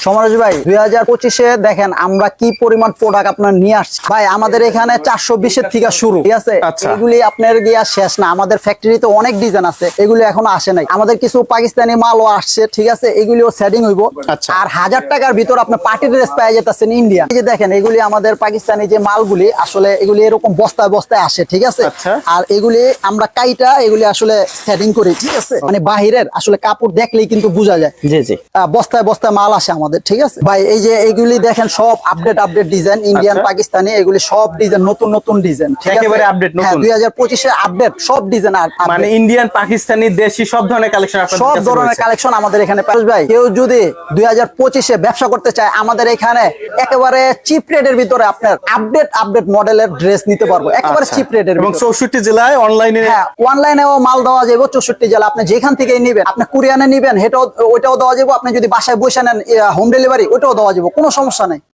সমরাজ ভাই 2025-এ দেখেন আমরা কি পরিমাণ প্রোডাক্ট আপনার নিয়ে আসছি ভাই। আমাদের এখানে 420-এর থেকে শুরু, ঠিক আছে। এগুলি আপনার গিয়া শেষ না, আমাদের ফ্যাক্টরিতে অনেক ডিজাইন আছে, এগুলি এখনো আসে নাই। আমাদের কিছু পাকিস্তানি মালও আসছে, ঠিক আছে, এগুলিও সেটিং হইব। আর 1000 টাকার ভিতর আপনার পার্টি ড্রেস পাওয়া যেতেছেন ইন্ডিয়া। এই যে দেখেন এগুলি আমাদের পাকিস্তানি যে মালগুলি আসলে এগুলি এরকম বস্তায় বস্তায় আসে, ঠিক আছে। আর এগুলি আমরা কাইটা এগুলি আসলে সেটিং করি, ঠিক আছে। মানে বাহিরের আসলে কাপড় দেখলেই কিন্তু বোঝা যায়। জি জি, বস্তায় বস্তায় মাল আসে আমাদের, ঠিক আছে ভাই। এই যে এইগুলি দেখেন সব আপডেট ডিজাইন, ইন্ডিয়ান পাকিস্তানি, এগুলি সব ডিজাইন নতুন নতুন ডিজাইন, ঠিক আছে। একেবারে আপডেট নতুন। 2025-এর আপডেট সব ডিজাইন, মানে ইন্ডিয়ান পাকিস্তানি দেশি সব ধরনের কালেকশন আপনাদের সব কাছে ধরনের রয়েছে। কালেকশন আমাদের এখানে পাওয়া যায় ভাই। কেউ যদি 2025-এ ব্যবসা করতে চায় আমাদের এখানে একেবারে চিপ রেটের ভিতরে আপনার আপডেট মডেলের ড্রেস নিতে পারবো, একেবারে চিপ রেটের। এবং 64 জেলায় অনলাইনে, হ্যাঁ, অনলাইনেও মাল দেওয়া যাবে 64 জেলা। আপনি যেখান থেকে নিবেন, আপনি কুরিয়ানে নিবেন, ওইটাও দেওয়া যাবে। আপনি যদি বাসায় বসে নেন হোম ডেলিভারি, ওইটাও দেওয়া যাবে, কোনো সমস্যা নেই।